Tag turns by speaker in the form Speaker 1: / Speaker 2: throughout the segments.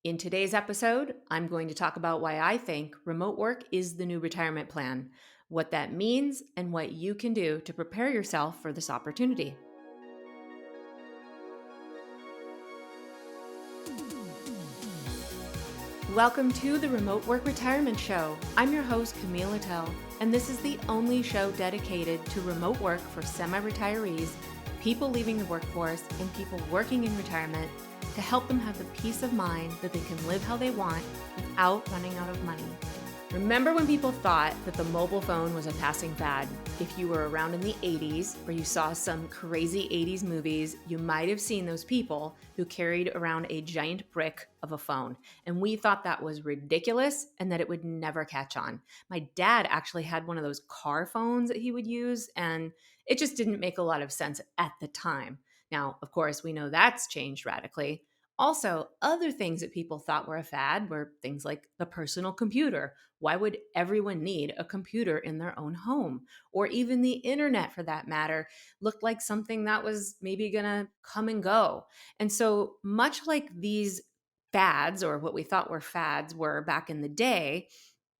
Speaker 1: In today's episode, I'm going to talk about why I think remote work is the new retirement plan, what that means, and what you can do to prepare yourself for this opportunity. Welcome to the Remote Work Retirement Show. I'm your host, Camille, and this is the only show dedicated to remote work for semi-retirees, people leaving the workforce, and people working in retirement to help them have the peace of mind that they can live how they want without running out of money. Remember when people thought that the mobile phone was a passing fad? If you were around in the 80s or you saw some crazy 80s movies, you might have seen those people who carried around a giant brick of a phone. And we thought that was ridiculous and that it would never catch on. My dad actually had one of those car phones that he would use, and it just didn't make a lot of sense at the time. Now, of course, we know that's changed radically. Also, other things that people thought were a fad were things like the personal computer. Why would everyone need a computer in their own home? Or even the internet, for that matter, looked like something that was maybe going to come and go. And so, much like these fads, or what we thought were fads were back in the day,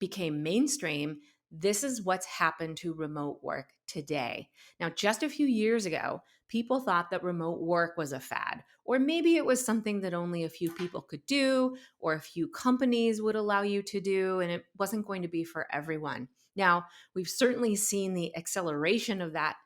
Speaker 1: became mainstream, this is what's happened to remote work today. Now, just a few years ago, people thought that remote work was a fad, or maybe it was something that only a few people could do, or a few companies would allow you to do, and it wasn't going to be for everyone. Now, we've certainly seen the acceleration of that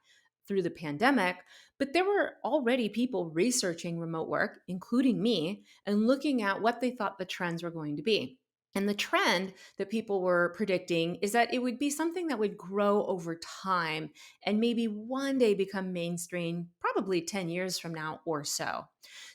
Speaker 1: through the pandemic, but there were already people researching remote work, including me, and looking at what they thought the trends were going to be. And the trend that people were predicting is that it would be something that would grow over time and maybe one day become mainstream, probably 10 years from now or so.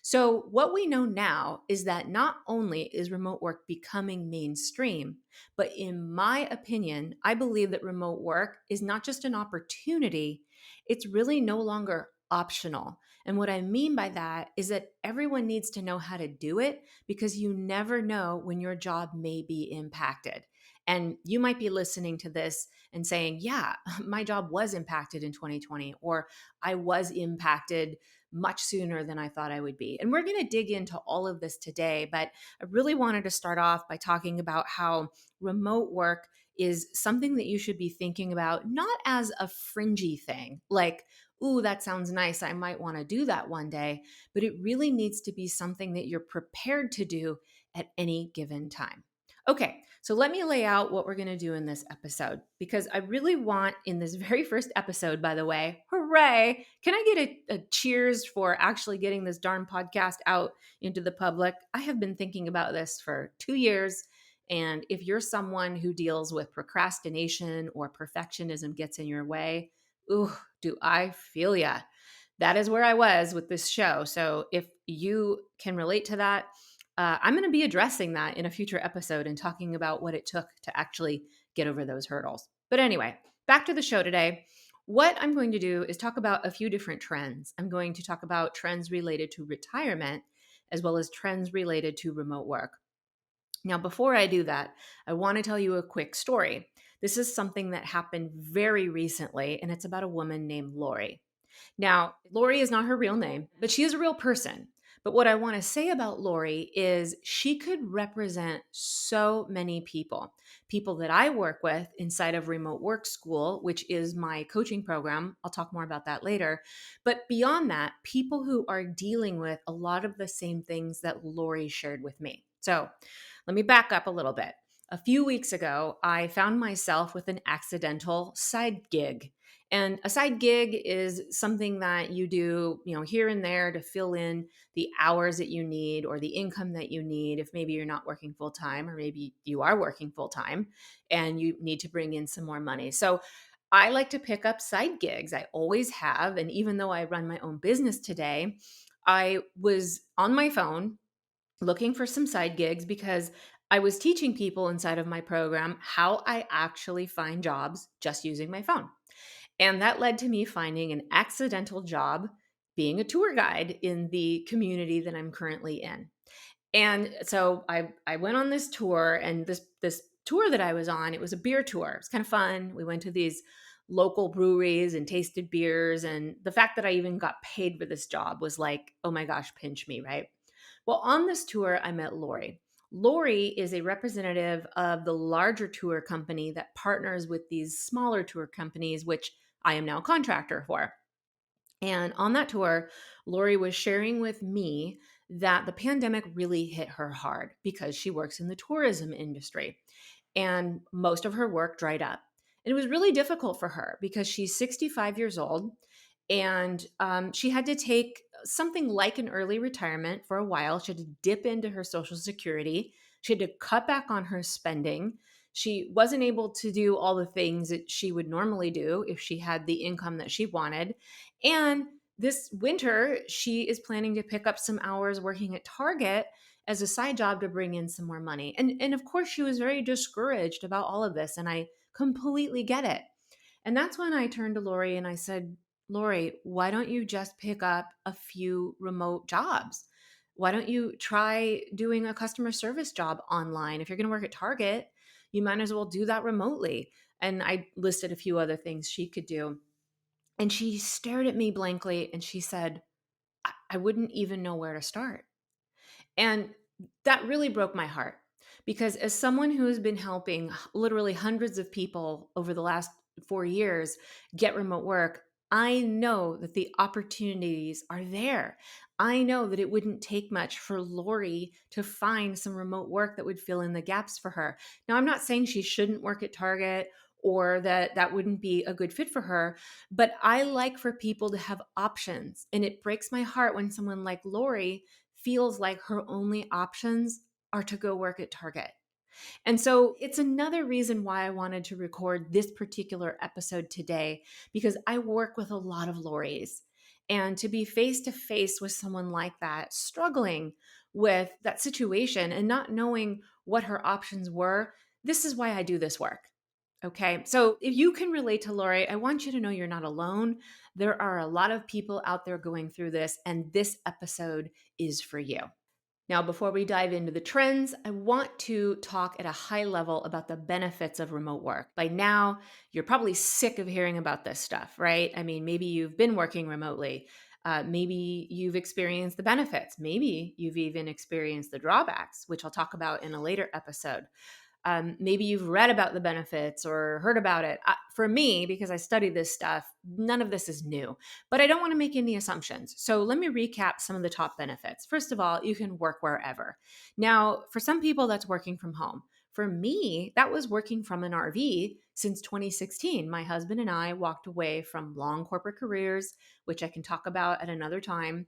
Speaker 1: So, what we know now is that not only is remote work becoming mainstream, but in my opinion, I believe that remote work is not just an opportunity, it's really no longer optional. And what I mean by that is that everyone needs to know how to do it because you never know when your job may be impacted. And you might be listening to this and saying, yeah, my job was impacted in 2020, or I was impacted much sooner than I thought I would be. And we're going to dig into all of this today, but I really wanted to start off by talking about how remote work is something that you should be thinking about, not as a fringy thing, like, ooh, that sounds nice, I might want to do that one day, but it really needs to be something that you're prepared to do at any given time. Okay, so let me lay out what we're going to do in this episode because I really want, in this very first episode, by the way, hooray, can I get a cheers for actually getting this darn podcast out into the public? I have been thinking about this for 2 years. And if you're someone who deals with procrastination or perfectionism gets in your way, ooh, do I feel ya. That is where I was with this show. So if you can relate to that, I'm going to be addressing that in a future episode and talking about what it took to actually get over those hurdles. But anyway, back to the show today. What I'm going to do is talk about a few different trends. I'm going to talk about trends related to retirement as well as trends related to remote work. Now, before I do that, I want to tell you a quick story. This is something that happened very recently, and it's about a woman named Lori. Now, Lori is not her real name, but she is a real person. But what I want to say about Lori is she could represent so many people. People that I work with inside of Remote Work School, which is my coaching program. I'll talk more about that later. But beyond that, people who are dealing with a lot of the same things that Lori shared with me. So let me back up a little bit. A few weeks ago, I found myself with an accidental side gig. And a side gig is something that you do, here and there to fill in the hours that you need or the income that you need if maybe you're not working full time or maybe you are working full time and you need to bring in some more money. So I like to pick up side gigs. I always have. And even though I run my own business today, I was on my phone looking for some side gigs because I was teaching people inside of my program how I actually find jobs just using my phone. And that led to me finding an accidental job being a tour guide in the community that I'm currently in. And so I went on this tour, and this tour that I was on, it was a beer tour. It was kind of fun. We went to these local breweries and tasted beers. And the fact that I even got paid for this job was like, oh my gosh, pinch me, right? Well, on this tour, I met Lori. Lori is a representative of the larger tour company that partners with these smaller tour companies, which I am now a contractor for. And on that tour, Lori was sharing with me that the pandemic really hit her hard because she works in the tourism industry and most of her work dried up. And it was really difficult for her because she's 65 years old and she had to take something like an early retirement for a while. She had to dip into her Social Security. She had to cut back on her spending. She wasn't able to do all the things that she would normally do if she had the income that she wanted. And this winter, she is planning to pick up some hours working at Target as a side job to bring in some more money. And of course, she was very discouraged about all of this. And I completely get it. And that's when I turned to Lori and I said, Lori, why don't you just pick up a few remote jobs? Why don't you try doing a customer service job online? If you're going to work at Target, you might as well do that remotely. And I listed a few other things she could do. And she stared at me blankly and she said, I wouldn't even know where to start. And that really broke my heart because, as someone who has been helping literally hundreds of people over the last 4 years get remote work, I know that the opportunities are there. I know that it wouldn't take much for Lori to find some remote work that would fill in the gaps for her. Now, I'm not saying she shouldn't work at Target or that that wouldn't be a good fit for her, but I like for people to have options. And it breaks my heart when someone like Lori feels like her only options are to go work at Target. And so it's another reason why I wanted to record this particular episode today, because I work with a lot of Loris. And to be face to face with someone like that, struggling with that situation and not knowing what her options were, this is why I do this work. Okay. So if you can relate to Lori, I want you to know you're not alone. There are a lot of people out there going through this, and this episode is for you. Now, before we dive into the trends, I want to talk at a high level about the benefits of remote work. By now, you're probably sick of hearing about this stuff, right? I mean, maybe you've been working remotely. Maybe you've experienced the benefits. Maybe you've even experienced the drawbacks, which I'll talk about in a later episode. Maybe you've read about the benefits or heard about it. For me, because I studied this stuff, none of this is new, but I don't want to make any assumptions. So let me recap some of the top benefits. First of all, you can work wherever. Now, for some people, that's working from home. For me, that was working from an RV since 2016. My husband and I walked away from long corporate careers, which I can talk about at another time,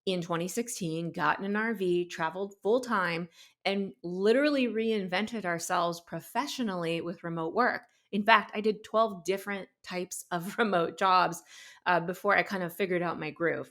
Speaker 1: in 2016, got in an RV, traveled full time, and literally reinvented ourselves professionally with remote work. In fact, I did 12 different types of remote jobs before I kind of figured out my groove.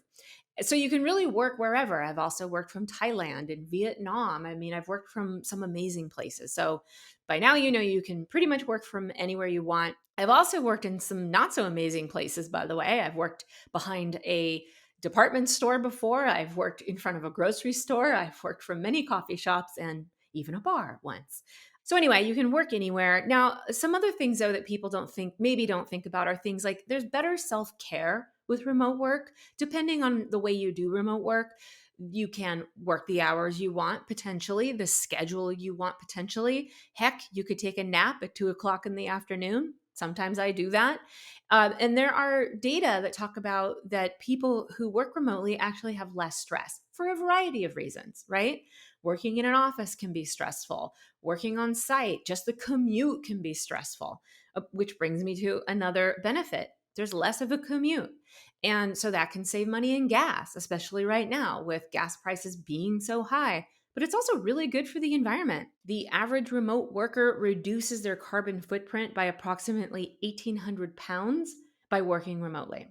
Speaker 1: So you can really work wherever. I've also worked from Thailand and Vietnam. I mean, I've worked from some amazing places. So by now, you know, you can pretty much work from anywhere you want. I've also worked in some not so amazing places, by the way. I've worked behind a department store before. I've worked in front of a grocery store. I've worked from many coffee shops and even a bar once. So anyway, you can work anywhere. Now, some other things though that people maybe don't think about are things like there's better self-care with remote work. Depending on the way you do remote work, you can work the hours you want potentially, the schedule you want potentially. Heck, you could take a nap at 2 o'clock in the afternoon. Sometimes I do that. And there are data that talk about that people who work remotely actually have less stress for a variety of reasons, right? Working in an office can be stressful. Working on site, just the commute can be stressful, which brings me to another benefit. There's less of a commute. And so that can save money in gas, especially right now with gas prices being so high. But it's also really good for the environment. The average remote worker reduces their carbon footprint by approximately 1,800 pounds by working remotely.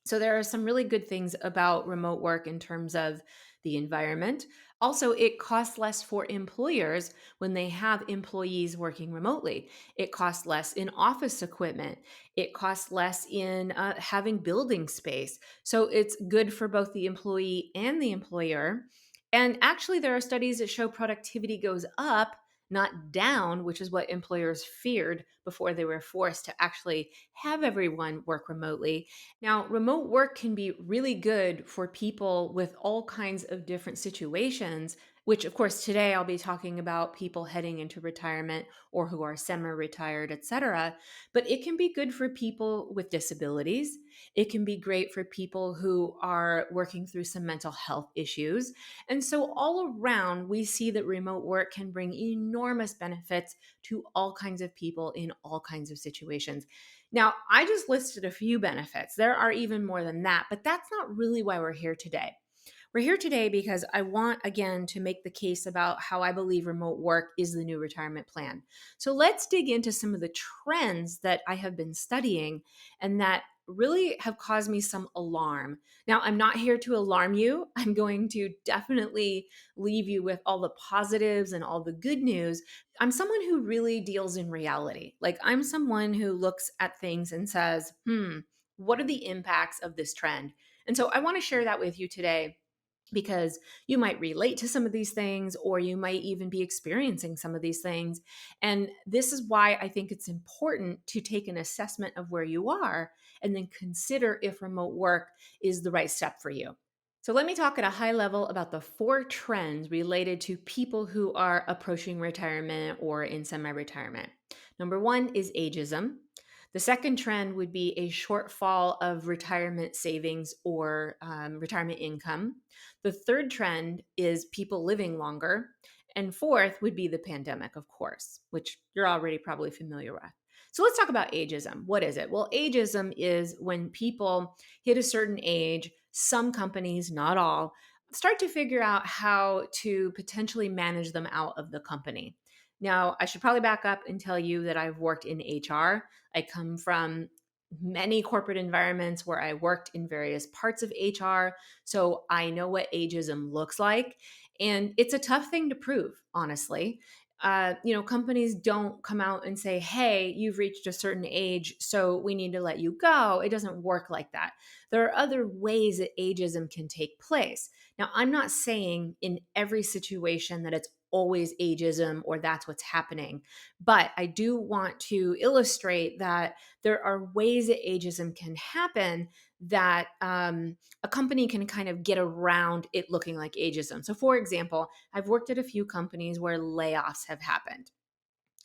Speaker 1: So there are some really good things about remote work in terms of the environment. Also, it costs less for employers when they have employees working remotely. It costs less in office equipment. It costs less in having building space. So it's good for both the employee and the employer. And actually, there are studies that show productivity goes up, not down, which is what employers feared before they were forced to actually have everyone work remotely. Now, remote work can be really good for people with all kinds of different situations, which of course today I'll be talking about people heading into retirement or who are semi-retired, etc. But it can be good for people with disabilities. It can be great for people who are working through some mental health issues. And so all around, we see that remote work can bring enormous benefits to all kinds of people in all kinds of situations. Now, I just listed a few benefits. There are even more than that, but that's not really why we're here today. We're here today because I want, again, to make the case about how I believe remote work is the new retirement plan. So let's dig into some of the trends that I have been studying and that really have caused me some alarm. Now, I'm not here to alarm you. I'm going to definitely leave you with all the positives and all the good news. I'm someone who really deals in reality. Like, I'm someone who looks at things and says, what are the impacts of this trend? And so I want to share that with you today because you might relate to some of these things, or you might even be experiencing some of these things. And this is why I think it's important to take an assessment of where you are and then consider if remote work is the right step for you. So let me talk at a high level about the 4 trends related to people who are approaching retirement or in semi-retirement. Number 1 is ageism. The second trend would be a shortfall of retirement savings or retirement income. The third trend is people living longer. And fourth would be the pandemic, of course, which you're already probably familiar with. So let's talk about ageism. What is it? Well, ageism is when people hit a certain age, some companies, not all, start to figure out how to potentially manage them out of the company. Now, I should probably back up and tell you that I've worked in HR. I come from many corporate environments where I worked in various parts of HR. So I know what ageism looks like. And it's a tough thing to prove, honestly. Companies don't come out and say, hey, you've reached a certain age, so we need to let you go. It doesn't work like that. There are other ways that ageism can take place. Now, I'm not saying in every situation that it's always ageism or that's what's happening. But I do want to illustrate that there are ways that ageism can happen that a company can kind of get around it looking like ageism. So, for example, I've worked at a few companies where layoffs have happened.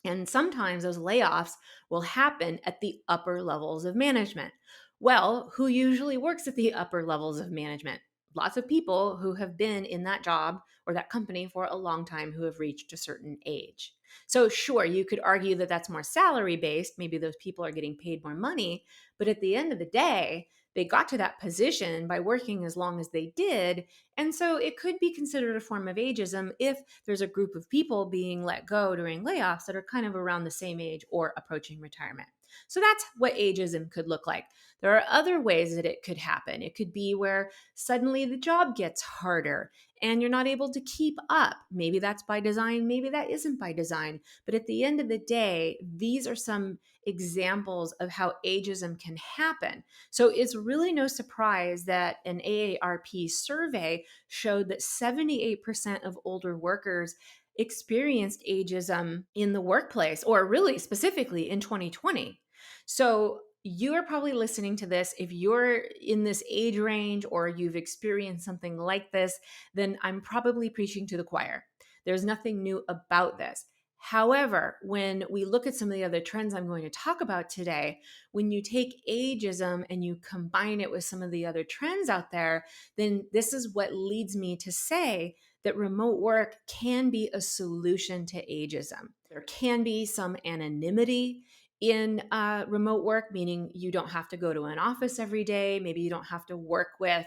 Speaker 1: And sometimes those layoffs will happen at the upper levels of management. Well, who usually works at the upper levels of management? Lots of people who have been in that job or that company for a long time who have reached a certain age. So, sure, you could argue that that's more salary based. Maybe those people are getting paid more money. But at the end of the day, they got to that position by working as long as they did. And so it could be considered a form of ageism if there's a group of people being let go during layoffs that are kind of around the same age or approaching retirement. So that's what ageism could look like. There are other ways that it could happen. It could be where suddenly the job gets harder and you're not able to keep up. Maybe that's by design, maybe that isn't by design. But at the end of the day, these are some examples of how ageism can happen. So it's really no surprise that an AARP survey showed that 78% of older workers experienced ageism in the workplace, or really specifically in 2020. So you are probably listening to this. If you're in this age range or you've experienced something like this, then I'm probably preaching to the choir. There's nothing new about this. However, when we look at some of the other trends I'm going to talk about today, when you take ageism and you combine it with some of the other trends out there, then this is what leads me to say that remote work can be a solution to ageism. There can be some anonymity in remote work, meaning you don't have to go to an office every day. Maybe you don't have to work with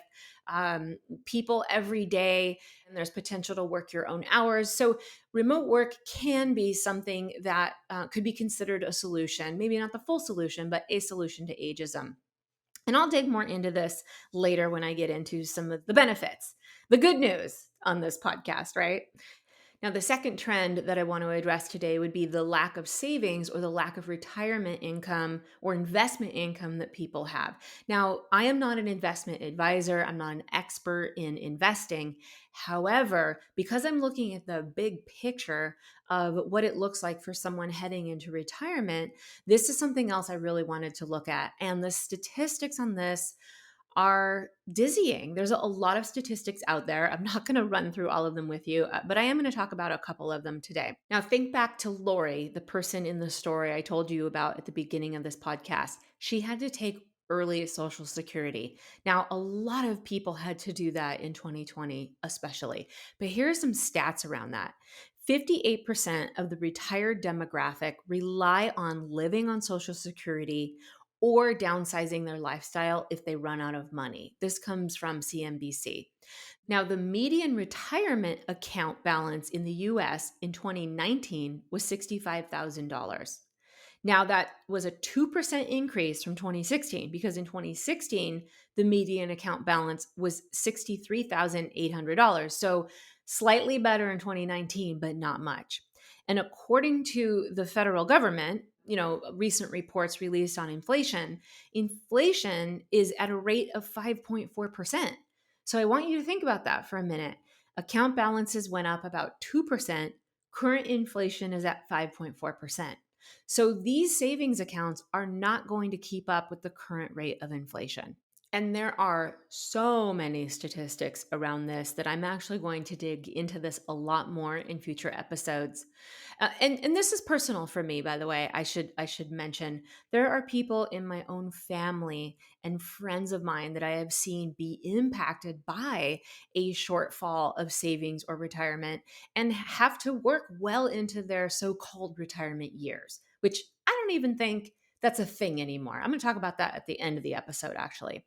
Speaker 1: people every day, and there's potential to work your own hours. So remote work can be something that could be considered a solution, maybe not the full solution, but a solution to ageism. And I'll dig more into this later when I get into some of the benefits, the good news on this podcast, right? Now, the second trend that I want to address today would be the lack of savings or the lack of retirement income or investment income that people have. Now, I am not an investment advisor. I'm not an expert in investing. However, because I'm looking at the big picture of what it looks like for someone heading into retirement, this is something else I really wanted to look at. And the statistics on this are dizzying. There's a lot of statistics out there. I'm not going to run through all of them with you, but I am going to talk about a couple of them today. Now, think back to Lori, the person in the story I told you about at the beginning of this podcast. She had to take early Social Security. Now, a lot of people had to do that in 2020, especially. But here are some stats around that. 58% of the retired demographic rely on living on Social Security or downsizing their lifestyle if they run out of money. This comes from CNBC. Now, the median retirement account balance in the US in 2019 was $65,000. Now, that was a 2% increase from 2016 because in 2016, the median account balance was $63,800. So slightly better in 2019, but not much. And according to the federal government, recent reports released on inflation is at a rate of 5.4%. So I want you to think about that for a minute. Account balances went up about 2%. Current inflation is at 5.4%. So these savings accounts are not going to keep up with the current rate of inflation. And there are so many statistics around this that I'm actually going to dig into this a lot more in future episodes. And this is personal for me, by the way. I should mention there are people in my own family and friends of mine that I have seen be impacted by a shortfall of savings or retirement and have to work well into their so-called retirement years, which I don't even think that's a thing anymore. I'm going to talk about that at the end of the episode, actually.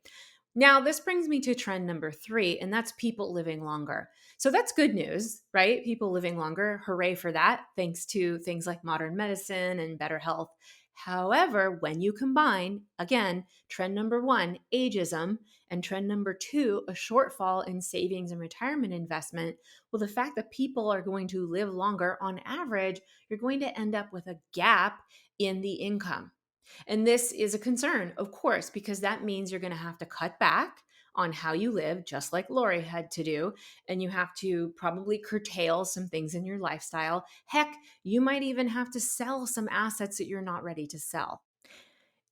Speaker 1: Now, this brings me to trend number 3, and that's people living longer. So that's good news, right? People living longer. Hooray for that, thanks to things like modern medicine and better health. However, when you combine, again, trend number 1, ageism, and trend number 2, a shortfall in savings and retirement investment, well, the fact that people are going to live longer on average, you're going to end up with a gap in the income. And this is a concern, of course, because that means you're going to have to cut back on how you live, just like Lori had to do. And you have to probably curtail some things in your lifestyle. Heck, you might even have to sell some assets that you're not ready to sell.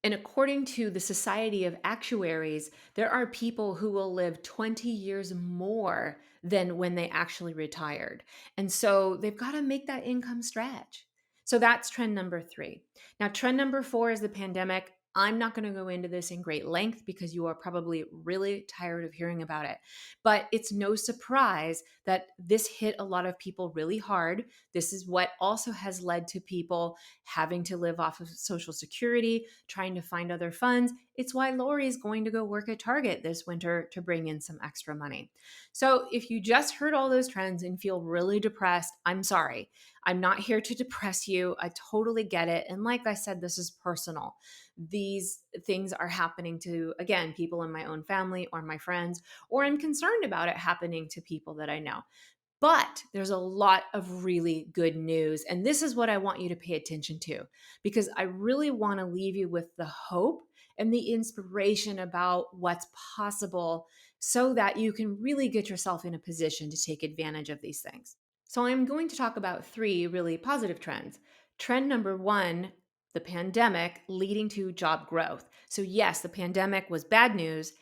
Speaker 1: And according to the Society of Actuaries, there are people who will live 20 years more than when they actually retired. And so they've got to make that income stretch. So that's trend number 3. Now, trend number 4 is the pandemic. I'm not going to go into this in great length because you are probably really tired of hearing about it. But it's no surprise that this hit a lot of people really hard. This is what also has led to people having to live off of Social Security, trying to find other funds. It's why Lori is going to go work at Target this winter to bring in some extra money. So if you just heard all those trends and feel really depressed, I'm sorry. I'm not here to depress you. I totally get it. And like I said, this is personal. These things are happening to, again, people in my own family or my friends, or I'm concerned about it happening to people that I know. But there's a lot of really good news. And this is what I want you to pay attention to, because I really want to leave you with the hope and the inspiration about what's possible so that you can really get yourself in a position to take advantage of these things. So I'm going to talk about 3 really positive trends. Trend number 1, the pandemic leading to job growth. So yes, the pandemic was bad news,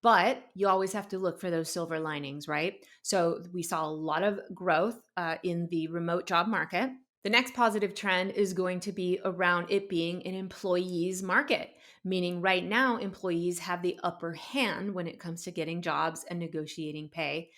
Speaker 1: but you always have to look for those silver linings, right? So we saw a lot of growth in the remote job market. The next positive trend is going to be around it being an employees market, meaning right now employees have the upper hand when it comes to getting jobs and negotiating pay.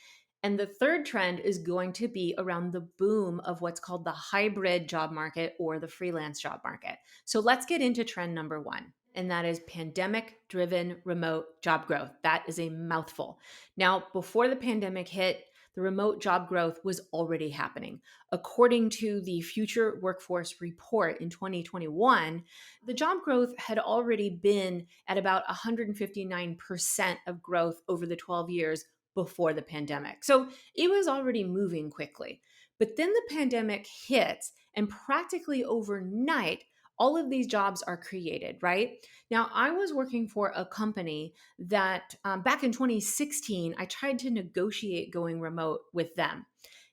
Speaker 1: And the third trend is going to be around the boom of what's called the hybrid job market or the freelance job market. So let's get into trend number 1, and that is pandemic-driven remote job growth. That is a mouthful. Now, before the pandemic hit, the remote job growth was already happening. According to the Future Workforce Report in 2021, the job growth had already been at about 159% of growth over the 12 years before the pandemic. So it was already moving quickly. But then the pandemic hits, and practically overnight, all of these jobs are created, right? Now, I was working for a company that back in 2016, I tried to negotiate going remote with them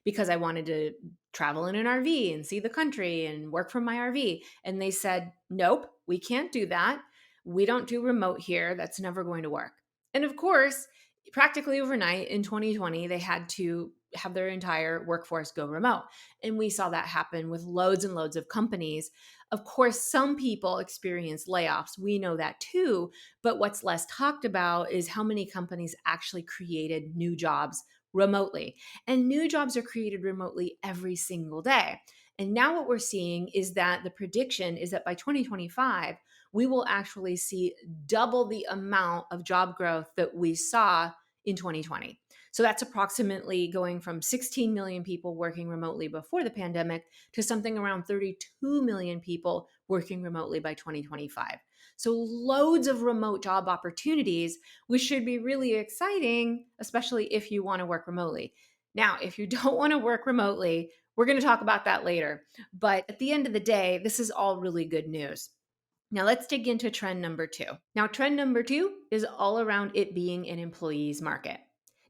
Speaker 1: because I wanted to travel in an RV and see the country and work from my RV. And they said, nope, we can't do that. We don't do remote here. That's never going to work. And of course, practically overnight in 2020, they had to have their entire workforce go remote. And we saw that happen with loads and loads of companies. Of course, some people experience layoffs. We know that too. But what's less talked about is how many companies actually created new jobs remotely. And new jobs are created remotely every single day. And now what we're seeing is that the prediction is that by 2025, we will actually see double the amount of job growth that we saw in 2020. So that's approximately going from 16 million people working remotely before the pandemic to something around 32 million people working remotely by 2025. So loads of remote job opportunities, which should be really exciting, especially if you want to work remotely. Now, if you don't want to work remotely, we're going to talk about that later. But at the end of the day, this is all really good news. Now let's dig into trend number 2. Now, trend number 2 is all around it being an employee's market.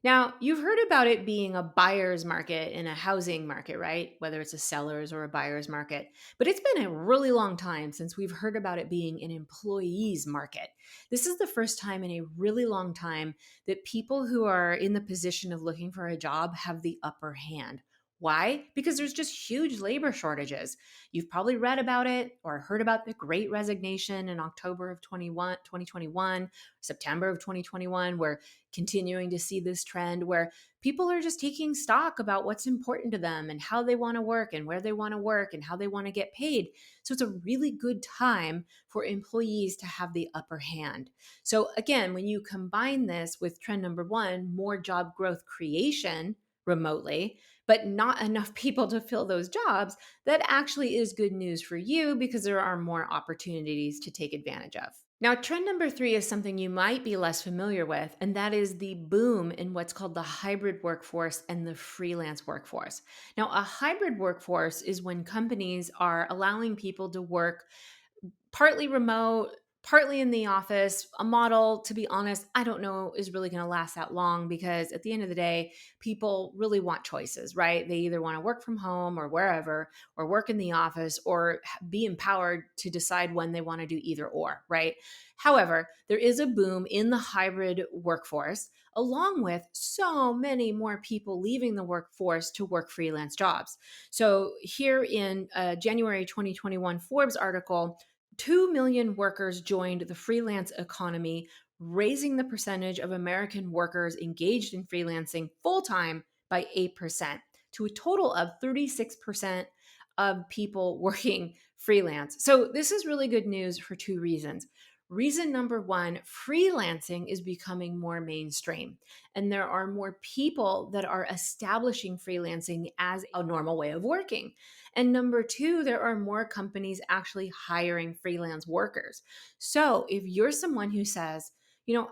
Speaker 1: Now, you've heard about it being a buyer's market in a housing market, right? Whether it's a seller's or a buyer's market. But it's been a really long time since we've heard about it being an employee's market. This is the first time in a really long time that people who are in the position of looking for a job have the upper hand. Why? Because there's just huge labor shortages. You've probably read about it or heard about the great resignation in October of 2021, September of 2021. We're continuing to see this trend where people are just taking stock about what's important to them and how they want to work and where they want to work and how they want to get paid. So it's a really good time for employees to have the upper hand. So again, when you combine this with trend number 1, more job growth creation remotely, but not enough people to fill those jobs, that actually is good news for you because there are more opportunities to take advantage of. Now, trend number 3 is something you might be less familiar with, and that is the boom in what's called the hybrid workforce and the freelance workforce. Now, a hybrid workforce is when companies are allowing people to work partly remote, partly in the office. A model, to be honest, I don't know is really going to last that long because at the end of the day, people really want choices, right? They either want to work from home or wherever, or work in the office, or be empowered to decide when they want to do either or, right? However, there is a boom in the hybrid workforce, along with so many more people leaving the workforce to work freelance jobs. So, here in a January 2021 Forbes article, 2 million workers joined the freelance economy, raising the percentage of American workers engaged in freelancing full time by 8% to a total of 36% of people working freelance. So, this is really good news for 2 reasons. Reason number 1, freelancing is becoming more mainstream, and there are more people that are establishing freelancing as a normal way of working. And number 2, there are more companies actually hiring freelance workers. So if you're someone who says,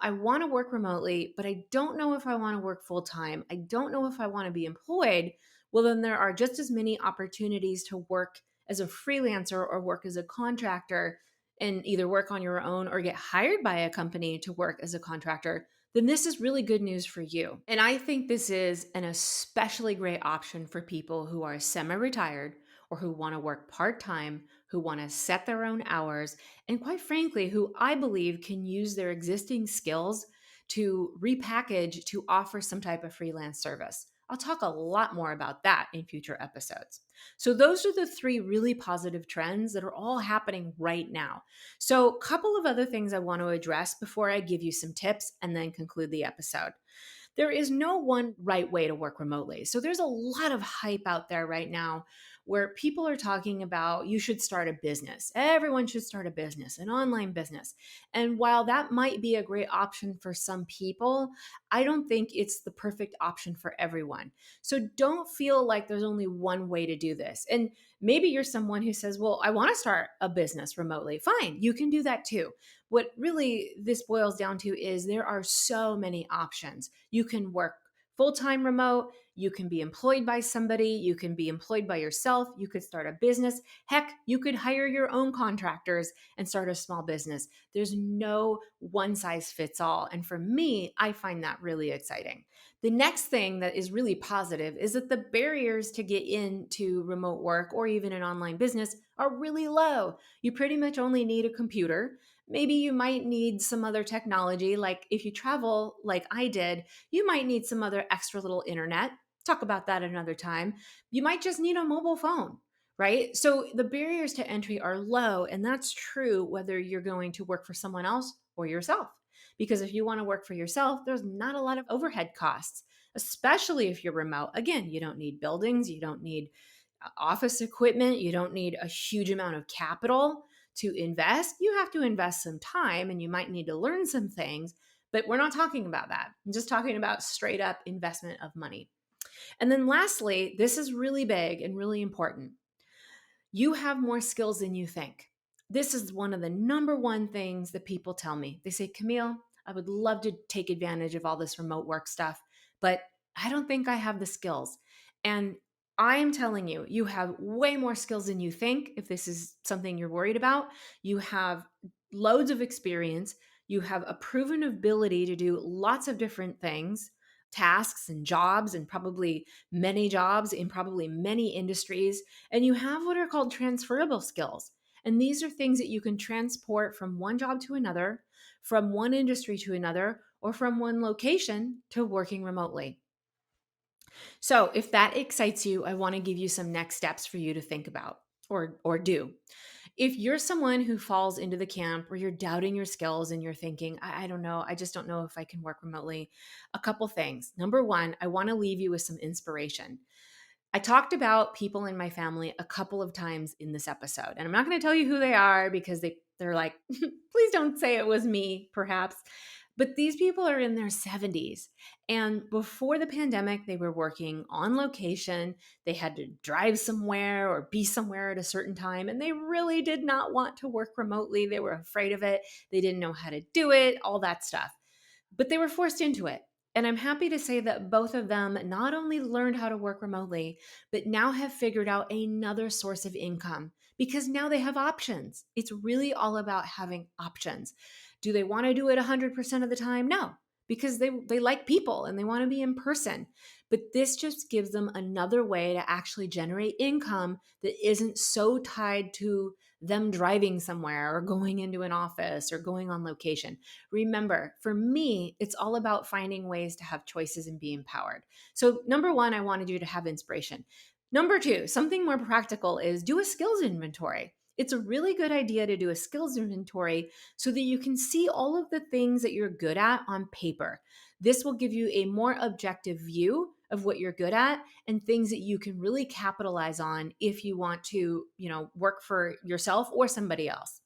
Speaker 1: I want to work remotely, but I don't know if I want to work full time, I don't know if I want to be employed, well, then there are just as many opportunities to work as a freelancer or work as a contractor and either work on your own or get hired by a company to work as a contractor, then this is really good news for you. And I think this is an especially great option for people who are semi retired or who want to work part time, who want to set their own hours, and quite frankly, who I believe can use their existing skills to repackage to offer some type of freelance service. I'll talk a lot more about that in future episodes. So, those are the 3 really positive trends that are all happening right now. So, a couple of other things I want to address before I give you some tips and then conclude the episode. There is no one right way to work remotely. So there's a lot of hype out there right now where people are talking about you should start a business. Everyone should start a business, an online business. And while that might be a great option for some people, I don't think it's the perfect option for everyone. So don't feel like there's only one way to do this. And maybe you're someone who says, well, I want to start a business remotely. Fine, you can do that too. What really this boils down to is there are so many options. You can work full-time remote, you can be employed by somebody, you can be employed by yourself, you could start a business. Heck, you could hire your own contractors and start a small business. There's no one size fits all. And for me, I find that really exciting. The next thing that is really positive is that the barriers to get into remote work or even an online business are really low. You pretty much only need a computer. Maybe you might need some other technology. Like if you travel like I did, you might need some other extra little internet. Talk about that another time. You might just need a mobile phone, right? So the barriers to entry are low. And that's true whether you're going to work for someone else or yourself. Because if you want to work for yourself, there's not a lot of overhead costs, especially if you're remote. Again, you don't need buildings, you don't need office equipment, you don't need a huge amount of capital to invest. You have to invest some time and you might need to learn some things, but we're not talking about that. I'm just talking about straight up investment of money. And then lastly, this is really big and really important. You have more skills than you think. This is one of the number one things that people tell me. They say, Camille, I would love to take advantage of all this remote work stuff, but I don't think I have the skills. And I am telling you, you have way more skills than you think. If this is something you're worried about, you have loads of experience. You have a proven ability to do lots of different things, tasks and jobs, and probably many jobs in probably many industries. And you have what are called transferable skills. And these are things that you can transport from one job to another, from one industry to another, or from one location to working remotely. So, if that excites you, I want to give you some next steps for you to think about or do. If you're someone who falls into the camp where you're doubting your skills and you're thinking, I don't know, I just don't know if I can work remotely, a couple things. Number one, I want to leave you with some inspiration. I talked about people in my family a couple of times in this episode, and I'm not going to tell you who they are because they're like, please don't say it was me, perhaps. But these people are in their 70s. And before the pandemic, they were working on location. They had to drive somewhere or be somewhere at a certain time. And they really did not want to work remotely. They were afraid of it. They didn't know how to do it, all that stuff. But they were forced into it. And I'm happy to say that both of them not only learned how to work remotely, but now have figured out another source of income because now they have options. It's really all about having options. Do they want to do it 100% of the time? No, because they like people and they want to be in person. But this just gives them another way to actually generate income that isn't so tied to them driving somewhere or going into an office or going on location. Remember, for me, it's all about finding ways to have choices and be empowered. So, number one, I wanted you to have inspiration. Number two, something more practical is do a skills inventory. It's a really good idea to do a skills inventory so that you can see all of the things that you're good at on paper. This will give you a more objective view of what you're good at and things that you can really capitalize on if you want to, work for yourself or somebody else.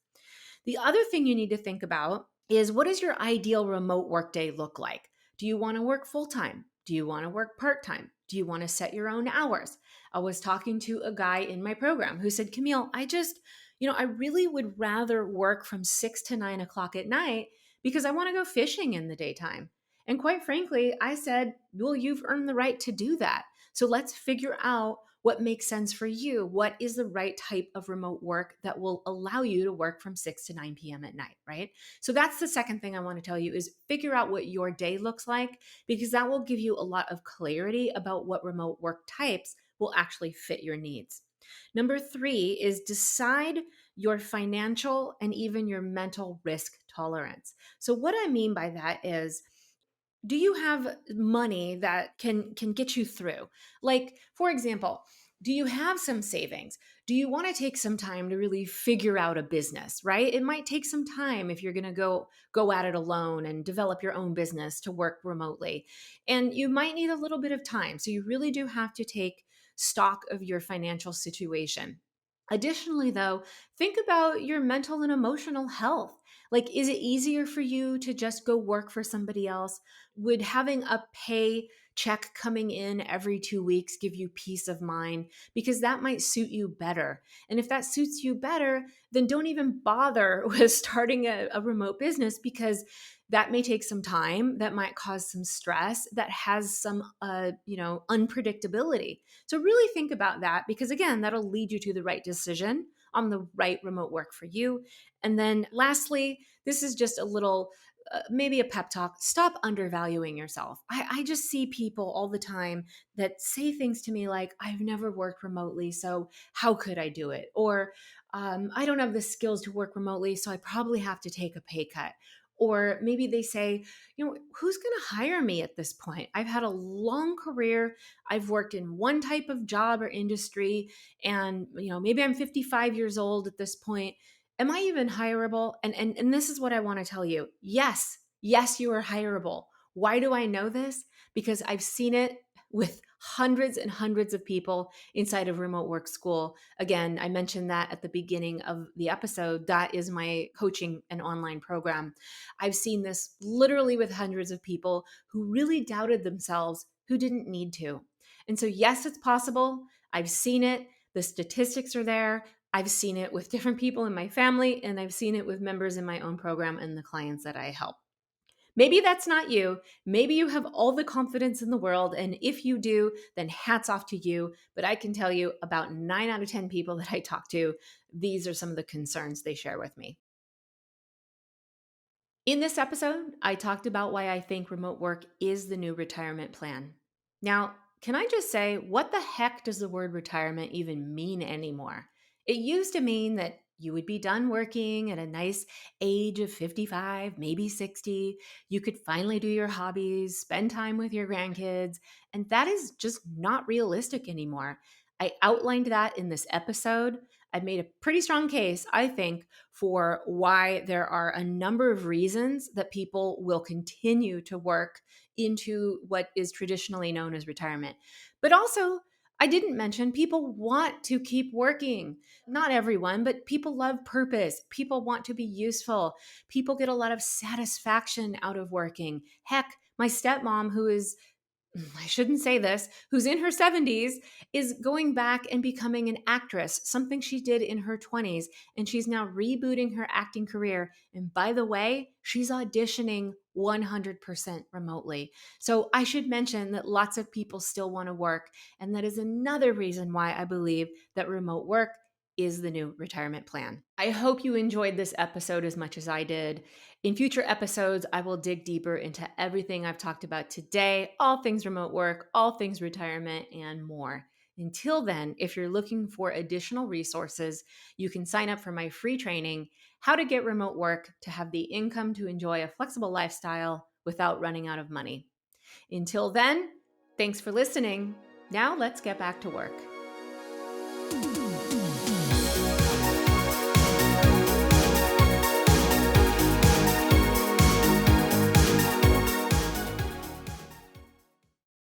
Speaker 1: The other thing you need to think about is what does your ideal remote workday look like? Do you want to work full time? Do you want to work part time? Do you want to set your own hours? I was talking to a guy in my program who said, Camille, I really would rather work from 6 to 9 o'clock at night because I want to go fishing in the daytime. And quite frankly, I said, well, you've earned the right to do that. So let's figure out what makes sense for you. What is the right type of remote work that will allow you to work from 6 to 9 p.m. at night, right? So that's the second thing I want to tell you is figure out what your day looks like because that will give you a lot of clarity about what remote work types will actually fit your needs. Number three is decide your financial and even your mental risk tolerance. So what I mean by that is, do you have money that can get you through? Like, for example, do you have some savings? Do you want to take some time to really figure out a business, right? It might take some time if you're going to go at it alone and develop your own business to work remotely. And you might need a little bit of time. So you really do have to take stock of your financial situation. Additionally, though, think about your mental and emotional health. Like, is it easier for you to just go work for somebody else? Would having a pay check coming in every 2 weeks give you peace of mind? Because that might suit you better. And if that suits you better, then don't even bother with starting a remote business because that may take some time, that might cause some stress, that has some unpredictability. So really think about that because again, that'll lead you to the right decision on the right remote work for you. And then lastly, this is just a little maybe a pep talk. Stop undervaluing yourself. I just see people all the time that say things to me like, I've never worked remotely, so how could I do it? Or I don't have the skills to work remotely, so I probably have to take a pay cut. Or maybe they say, who's going to hire me at this point? I've had a long career. I've worked in one type of job or industry, and maybe I'm 55 years old at this point. Am I even hireable? And this is what I want to tell you. Yes, you are hireable. Why do I know this? Because I've seen it with hundreds and hundreds of people inside of remote work school. Again, I mentioned that at the beginning of the episode. That is my coaching and online program. I've seen this literally with hundreds of people who really doubted themselves, who didn't need to. And so, yes, it's possible. I've seen it. The statistics are there. I've seen it with different people in my family, and I've seen it with members in my own program and the clients that I help. Maybe that's not you. Maybe you have all the confidence in the world. And if you do, then hats off to you. But I can tell you about 9 out of 10 people that I talk to, these are some of the concerns they share with me. In this episode, I talked about why I think remote work is the new retirement plan. Now, can I just say, what the heck does the word retirement even mean anymore? It used to mean that you would be done working at a nice age of 55, maybe 60. You could finally do your hobbies, spend time with your grandkids, and that is just not realistic anymore. I outlined that in this episode. I've made a pretty strong case, I think, for why there are a number of reasons that people will continue to work into what is traditionally known as retirement. But also, I didn't mention people want to keep working. Not everyone, but people love purpose. People want to be useful. People get a lot of satisfaction out of working. Heck, my stepmom, who is I shouldn't say this, who's in her 70s, is going back and becoming an actress, something she did in her 20s. And she's now rebooting her acting career. And by the way, she's auditioning 100% remotely. So I should mention that lots of people still want to work. And that is another reason why I believe that remote work is the new retirement plan. I hope you enjoyed this episode as much as I did. In future episodes, I will dig deeper into everything I've talked about today, all things remote work, all things retirement, and more. Until then, if you're looking for additional resources, you can sign up for my free training, How to Get Remote Work to Have the Income to Enjoy a Flexible Lifestyle Without Running Out of Money. Until then, thanks for listening. Now let's get back to work.